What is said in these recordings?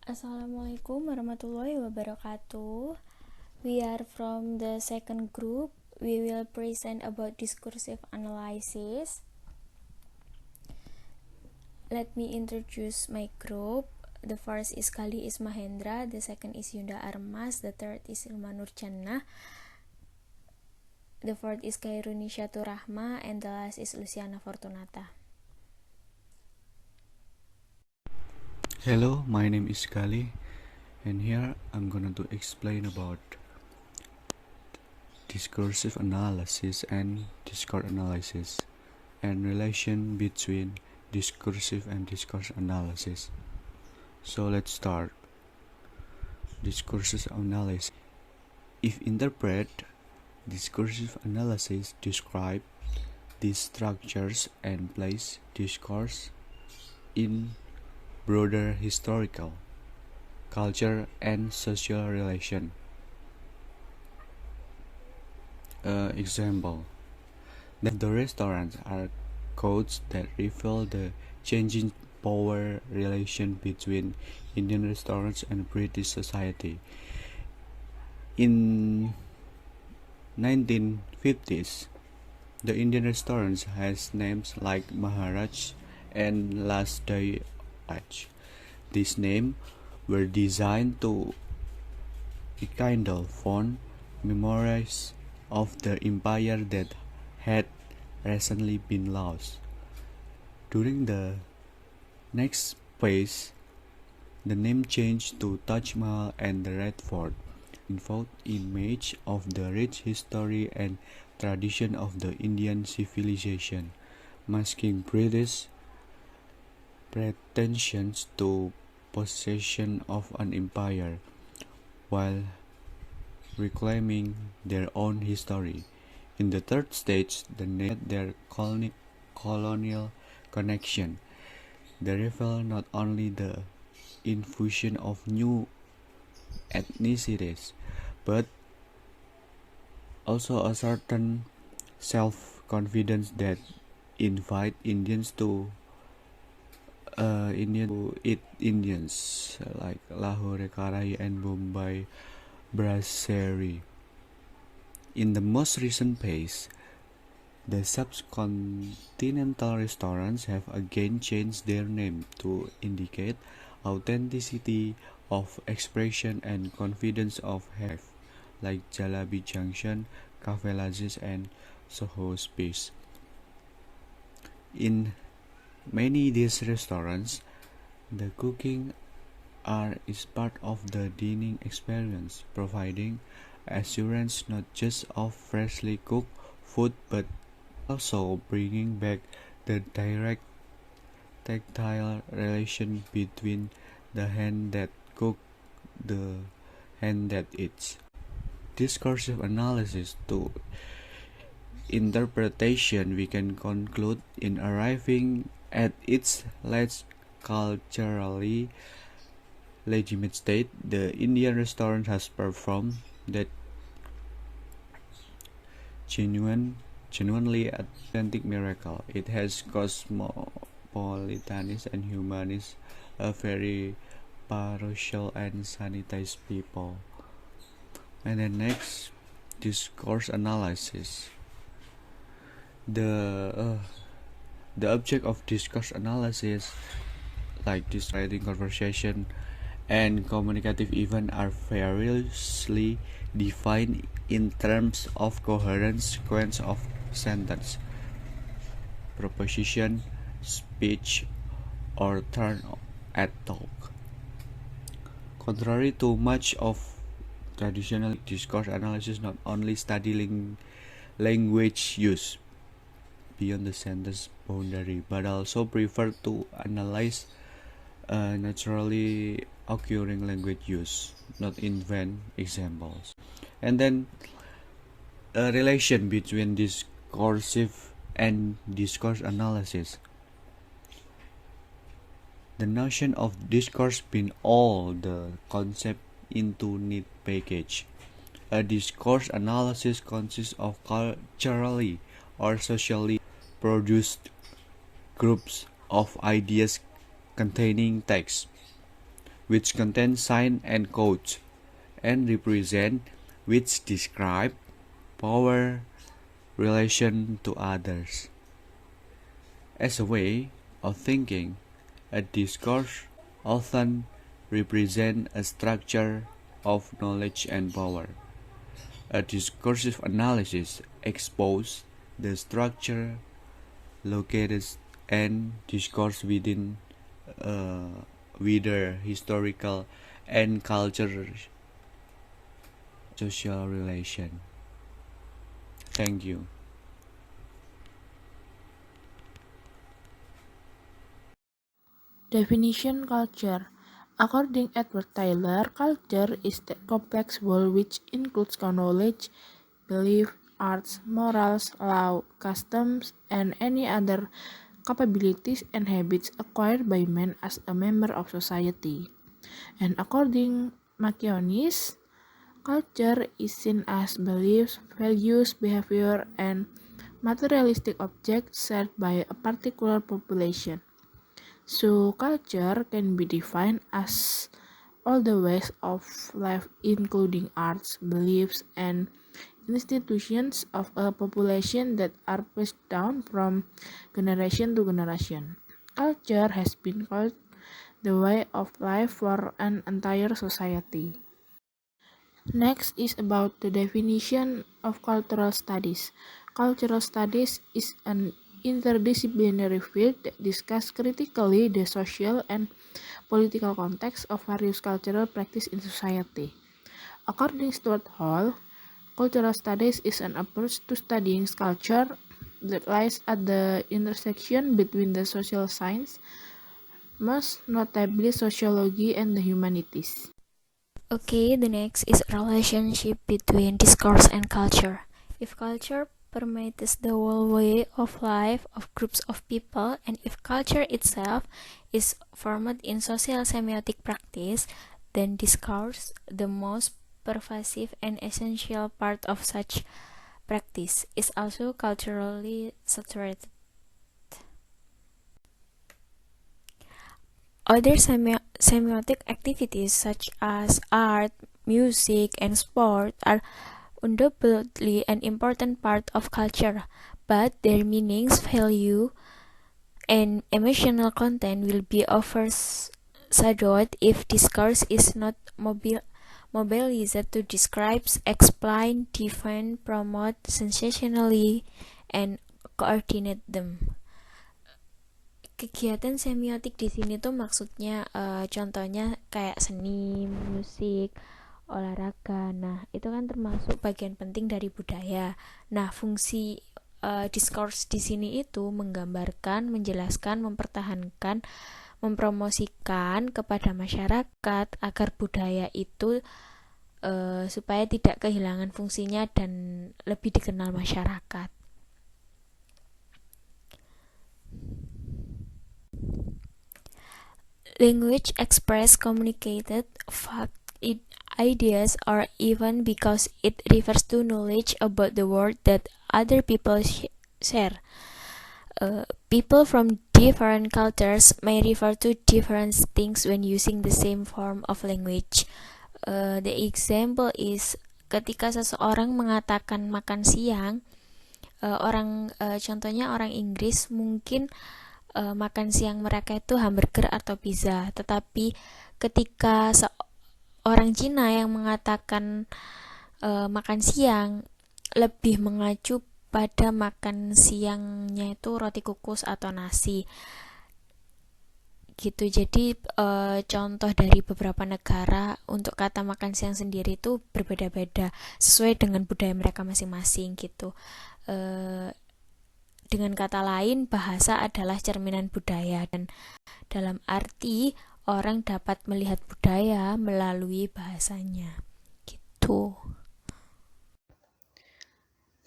Assalamualaikum warahmatullahi wabarakatuh. We are from the second group. We will present about discursive analysis. Let me introduce my group. The first is GALIH ISMAHENDRA, the second is HYUNDA, the third is Ilma Jannah, the fourth is KHAIRUNISSYA TURACHMA, and the last is LUSIANA FORTUNATA. Hello, my name is GALIH, and here I'm going to explain about discursive analysis and discourse analysis and relation between discursive and discourse analysis. So let's start. Discursive analysis. If interpret, discursive analysis describe the structures and place discourse in broader historical, culture, and social relation. Example: the restaurants are codes that reveal the changing power relation between Indian restaurants and British society. In 1950s, the Indian restaurants has names like Maharaj and Last Day. These names were designed to rekindle fond memories of the empire that had recently been lost. During the next phase, the name changed to Taj Mahal and the Red Fort, invoked image of the rich history and tradition of the Indian civilization, masking British pretensions to possession of an empire, while reclaiming their own history. In the third stage, the name their colonial connection. They reveal not only the infusion of new ethnicities, but also a certain self-confidence that invite Indians to eat Indians like Lahore Karai and Bombay Brasserie. In the most recent phase, the subcontinental restaurants have again changed their name to indicate authenticity of expression and confidence of have, like Jalabi Junction, Cafe Lazis, and Soho Space. In many these restaurants, the cooking is part of the dining experience, providing assurance not just of freshly cooked food but also bringing back the direct tactile relation between the hand that cooks the hand that eats. Discursive analysis to interpretation, we can conclude in arriving at its last culturally legitimate state, the Indian restaurant has performed that genuinely authentic miracle. It has cosmopolitanist and humanist, a very parochial and sanitized people. And then next, discourse analysis. The object of discourse analysis, like describing conversation and communicative event, are variously defined in terms of coherent sequence of sentence, proposition, speech, or turn at talk. Contrary to much of traditional discourse analysis, not only study language use beyond the sentence boundary, but also prefer to analyze naturally occurring language use, not invent examples. And then a relation between discursive and discourse analysis. The notion of discourse being all the concept into neat package. A discourse analysis consists of culturally or socially produced groups of ideas containing text, which contain sign and codes, and represent, which describe power, relation to others. As a way of thinking, a discourse often represents a structure of knowledge and power. A discursive analysis exposes the structure, located, and discourse within whether historical and cultural social relation. Thank you. Definition culture. According Edward Tyler, culture is the complex whole which includes knowledge, belief, arts, morals, law, customs, and any other capabilities and habits acquired by man as a member of society. And according Macionis, culture is seen as beliefs, values, behavior, and materialistic objects shared by a particular population. So, culture can be defined as all the ways of life, including arts, beliefs, and institutions of a population that are passed down from generation to generation. Culture has been called the way of life for an entire society. Next is about the definition of cultural studies. Cultural studies is an interdisciplinary field that discusses critically the social and political context of various cultural practice in society. According to Stuart Hall, cultural studies is an approach to studying culture that lies at the intersection between the social science, most notably sociology and the humanities. Okay, the next is relationship between discourse and culture. If culture permeates the whole way of life of groups of people, and if culture itself is formed in social semiotic practice, then discourse, the most pervasive and essential part of such practice, is also culturally saturated. Other semiotic activities such as art, music, and sport are undoubtedly an important part of culture, but their meanings, value, and emotional content will be overshadowed if discourse is not mobilized to describe, explain, defend, promote, sensationally, and coordinate them. Kegiatan semiotik di sini tuh maksudnya contohnya kayak seni, musik, olahraga. Nah, itu kan termasuk bagian penting dari budaya. Nah, fungsi discourse di sini itu menggambarkan, menjelaskan, mempertahankan, mempromosikan kepada masyarakat agar budaya itu supaya tidak kehilangan fungsinya dan lebih dikenal masyarakat. Language express communicated fact, ideas, or even because it refers to knowledge about the world that other people share. People from different cultures may refer to different things when using the same form of language. The example is ketika seseorang mengatakan makan siang, contohnya orang Inggris mungkin makan siang mereka itu hamburger atau pizza, tetapi ketika orang Cina yang mengatakan makan siang lebih mengacu pada makan siangnya itu roti kukus atau nasi gitu. Jadi contoh dari beberapa negara untuk kata makan siang sendiri itu berbeda-beda sesuai dengan budaya mereka masing-masing gitu. Dengan kata lain, bahasa adalah cerminan budaya, dan dalam arti orang dapat melihat budaya melalui bahasanya gitu.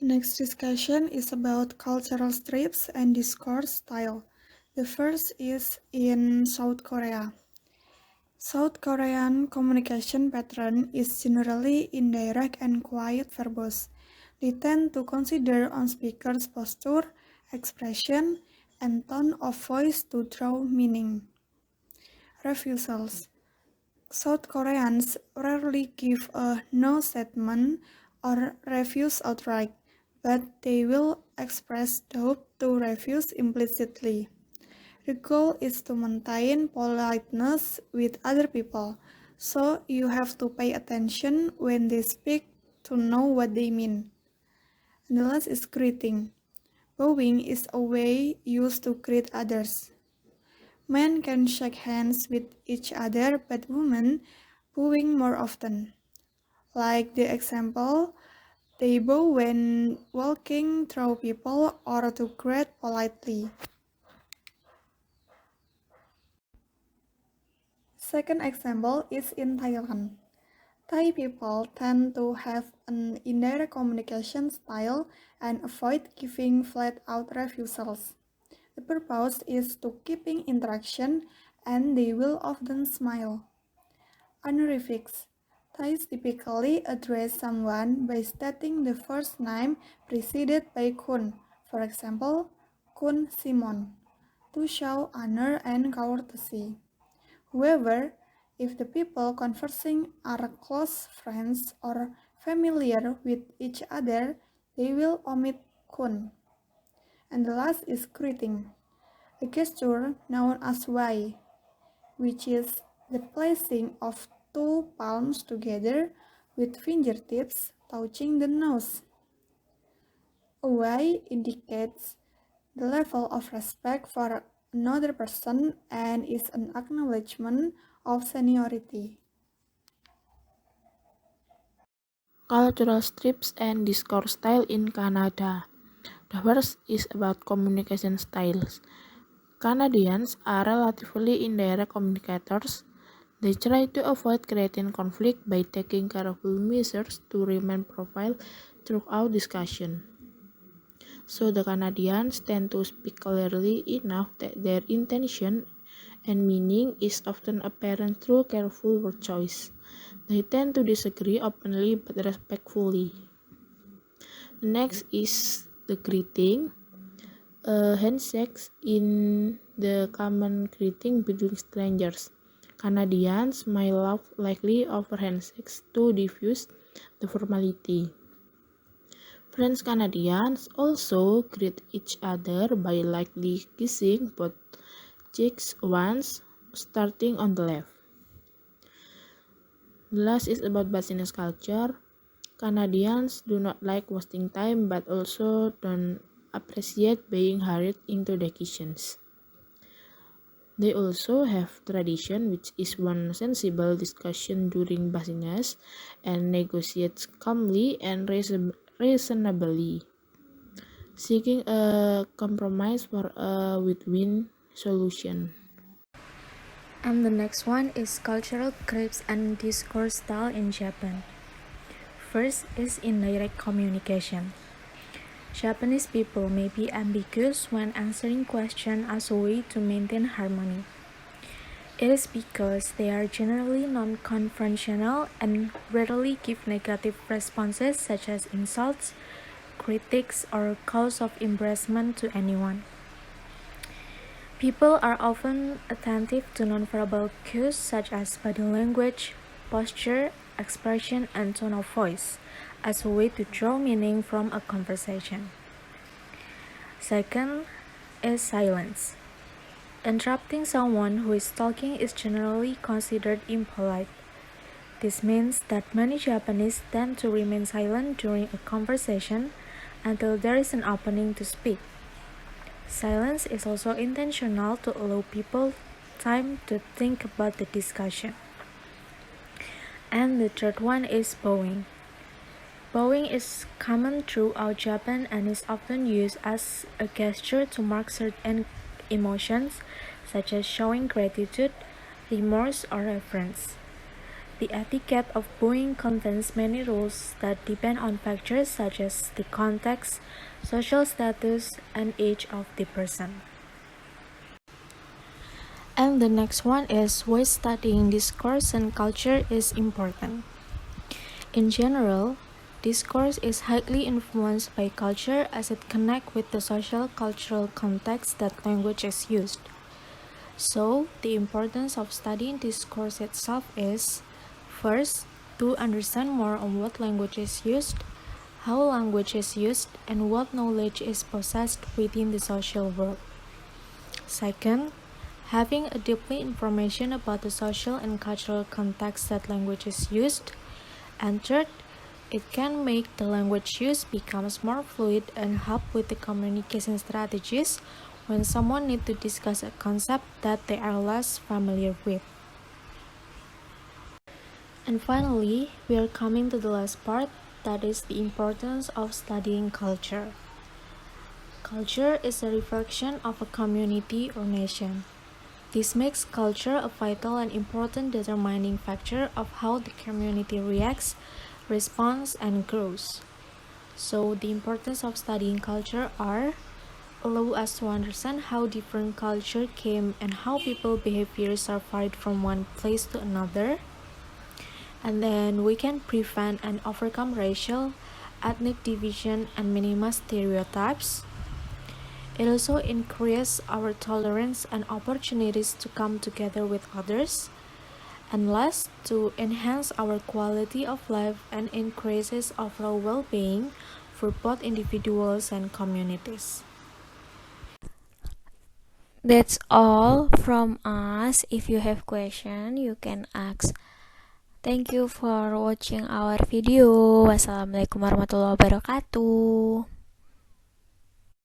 The next discussion is about cultural strips and discourse style. The first is in South Korea. South Korean communication pattern is generally indirect and quiet verbose. They tend to consider on speakers' posture, expression, and tone of voice to draw meaning. Refusals. South Koreans rarely give a no statement or refuse outright, but they will express doubt to refuse implicitly. The goal is to maintain politeness with other people, so you have to pay attention when they speak to know what they mean. And the last is greeting. Bowing is a way used to greet others. Men can shake hands with each other, but women bowing more often. Like the example, they bow when walking through people or to greet politely. Second example is in Thailand. Thai people tend to have an indirect communication style and avoid giving flat-out refusals. The purpose is to keeping interaction and they will often smile. Honorifics. Thais typically address someone by stating the first name preceded by kun, for example, Kun Simon, to show honor and courtesy. However, if the people conversing are close friends or familiar with each other, they will omit kun. And the last is greeting, a gesture known as wai, which is the placing of two palms together with fingertips touching the nose. A wai indicates the level of respect for another person and is an acknowledgement of seniority. Cultural strips and discourse style in Canada. The first is about communication styles. Canadians are relatively indirect communicators. They try to avoid creating conflict by taking careful measures to remain profile throughout discussion. So the Canadians tend to speak clearly enough that their intention and meaning is often apparent through careful word choice. They tend to disagree openly but respectfully. Next is the greeting. Handshakes in the common greeting between strangers. Canadians may laugh lightly over handshakes to diffuse the formality. French Canadians also greet each other by lightly kissing both cheeks once, starting on the left. The last is about business culture. Canadians do not like wasting time but also don't appreciate being hurried into decisions. They also have tradition, which is one sensible discussion during business and negotiates calmly and reasonably, seeking a compromise for a win-win solution. And the next one is cultural creeps and discourse style in Japan. First is indirect communication. Japanese people may be ambiguous when answering questions as a way to maintain harmony. It is because they are generally non-confrontational and rarely give negative responses such as insults, critiques, or calls of embarrassment to anyone. People are often attentive to nonverbal cues such as body language, posture, expression, and tone of voice as a way to draw meaning from a conversation. Second is silence. Interrupting someone who is talking is generally considered impolite. This means that many Japanese tend to remain silent during a conversation until there is an opening to speak. Silence is also intentional to allow people time to think about the discussion. And the third one is bowing. Bowing is common throughout Japan and is often used as a gesture to mark certain emotions, such as showing gratitude, remorse, or reverence. The etiquette of bowing contains many rules that depend on factors such as the context, social status, and age of the person. And the next one is why studying discourse and culture is important. In general, discourse is highly influenced by culture as it connects with the social cultural context that language is used. So, the importance of studying discourse itself is, first, to understand more on what language is used, how language is used, and what knowledge is possessed within the social world. Second, having a deeply information about the social and cultural context that language is used. And third, it can make the language used becomes more fluid and help with the communication strategies when someone needs to discuss a concept that they are less familiar with. And finally, we are coming to the last part, that is the importance of studying culture. Culture is a reflection of a community or nation. This makes culture a vital and important determining factor of how the community reacts, responds, and grows. So, the importance of studying culture are allow us to understand how different culture came and how people behaviors are varied from one place to another. And then we can prevent and overcome racial, ethnic division, and minimize stereotypes. It also increases our tolerance and opportunities to come together with others. And last, to enhance our quality of life and increases overall well-being for both individuals and communities. That's all from us. If you have question, you can ask. Thank you for watching our video. Wassalamualaikum warahmatullahi wabarakatuh.